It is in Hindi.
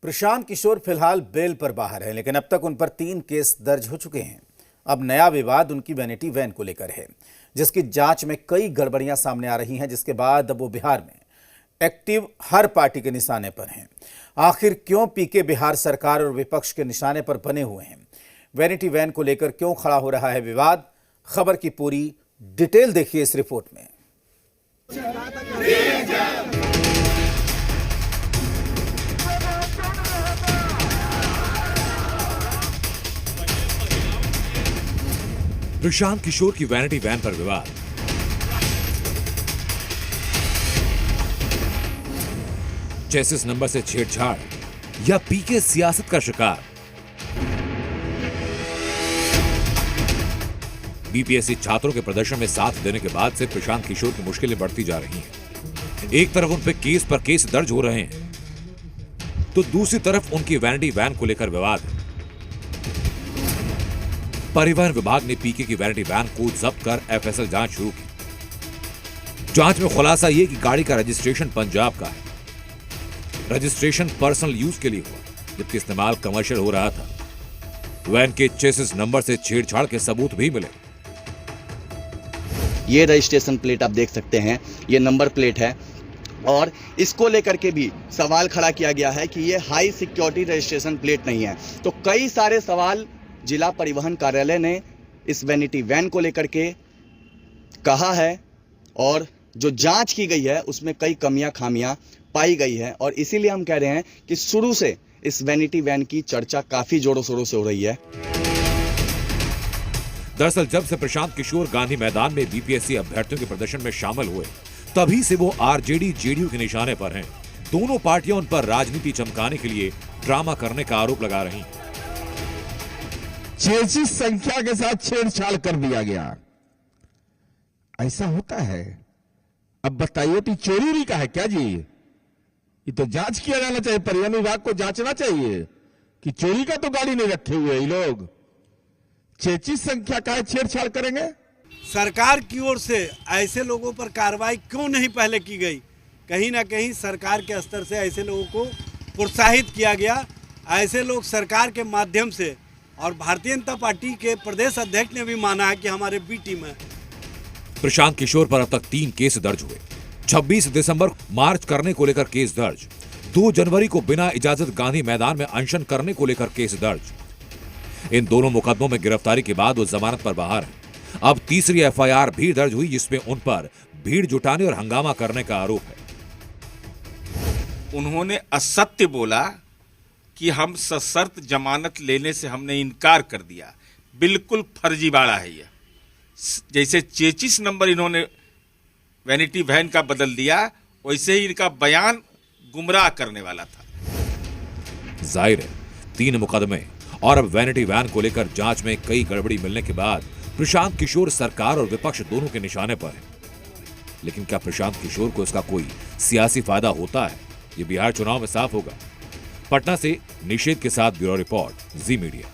प्रशांत किशोर फिलहाल बेल पर बाहर हैं, लेकिन अब तक उन पर 3 केस दर्ज हो चुके हैं। अब नया विवाद उनकी वैनिटी वैन को लेकर है, जिसकी जांच में कई गड़बड़ियां सामने आ रही हैं, जिसके बाद अब वो बिहार में एक्टिव हर पार्टी के निशाने पर हैं। आखिर क्यों पीके बिहार सरकार और विपक्ष के निशाने पर बने हुए हैं? वैनिटी वैन को लेकर क्यों खड़ा हो रहा है विवाद? खबर की पूरी डिटेल देखिए इस रिपोर्ट में। प्रशांत किशोर की वैनिटी वैन पर विवाद। चेसिस नंबर से छेड़छाड़ या पीके सियासत का शिकार। बीपीएससी छात्रों के प्रदर्शन में साथ देने के बाद से प्रशांत किशोर की मुश्किलें बढ़ती जा रही हैं। एक तरफ उन पे केस पर केस दर्ज हो रहे हैं, तो दूसरी तरफ उनकी वैनिटी वैन को लेकर विवाद है। परिवहन विभाग ने पीके की वैनिटी वैन को जब्त कर एफएसएल जांच शुरू की। जांच में खुलासा यह कि गाड़ी का रजिस्ट्रेशन पंजाब का है। रजिस्ट्रेशन पर्सनल यूज के लिए हुआ, जबकि इस्तेमाल कमर्शियल हो रहा था। वैन के चेसिस नंबर से छेड़छाड़ के सबूत भी मिले। ये रजिस्ट्रेशन प्लेट आप देख सकते हैं, ये नंबर प्लेट है और इसको लेकर के भी सवाल खड़ा किया गया है कि ये हाई सिक्योरिटी रजिस्ट्रेशन प्लेट नहीं है। तो कई सारे सवाल जिला परिवहन कार्यालय ने इस वैनिटी वैन को लेकर के कहा है और जो जांच की गई है उसमें कई कमियां खामियां पाई गई है, और इसीलिए हम कह रहे हैं कि शुरू से इस वैनिटी वैन की चर्चा काफी जोरों शोरों से हो रही है। दरअसल जब से प्रशांत किशोर गांधी मैदान में बीपीएससी अभ्यर्थियों के प्रदर्शन में शामिल हुए, तभी से वो आरजेडी जेडीयू के निशाने पर हैं। दोनों पार्टियां उन पर राजनीति चमकाने के लिए ड्रामा करने का आरोप लगा रही हैं। चेसिस संख्या के साथ छेड़छाड़ कर दिया गया, ऐसा होता है? अब बताइए कि चोरी का है क्या जी? ये तो जांच किया जाना चाहिए, परिवहन विभाग को जांचना चाहिए कि चोरी का तो गाड़ी नहीं रखे हुए ये लोग, चेसिस संख्या का छेड़छाड़ करेंगे। सरकार की ओर से ऐसे लोगों पर कार्रवाई क्यों नहीं पहले की गई? कहीं ना कहीं सरकार के स्तर से ऐसे लोगों को प्रोत्साहित किया गया। ऐसे लोग सरकार के माध्यम से, और भारतीय जनता पार्टी के प्रदेश अध्यक्ष ने भी माना है कि हमारे बी टीम है। प्रशांत किशोर पर अब तक 3 केस दर्ज हुए। 26 दिसंबर मार्च करने को लेकर केस दर्ज। 2 जनवरी को बिना इजाजत गांधी मैदान में अनशन करने को लेकर केस दर्ज। इन दोनों मुकदमों में गिरफ्तारी के बाद वो जमानत पर बाहर है। अब तीसरी एफआईआर भी दर्ज हुई, जिसमें उन पर भीड़ जुटाने और हंगामा करने का आरोप है। उन्होंने असत्य बोला कि हम सशर्त जमानत लेने से हमने इनकार कर दिया। बिल्कुल फर्जीवाड़ा है यह। जैसे चेसिस नंबर इन्होंने वैनिटी वैन का बदल दिया, वैसे ही इनका बयान गुमराह करने वाला था। जाहिर है 3 मुकदमे और अब वैनिटी वैन को लेकर जांच में कई गड़बड़ी मिलने के बाद प्रशांत किशोर सरकार और विपक्ष दोनों के निशाने पर है। लेकिन क्या प्रशांत किशोर को इसका कोई सियासी फायदा होता है? ये बिहार चुनाव में साफ होगा। पटना से निषेध के साथ ब्यूरो रिपोर्ट, जी मीडिया।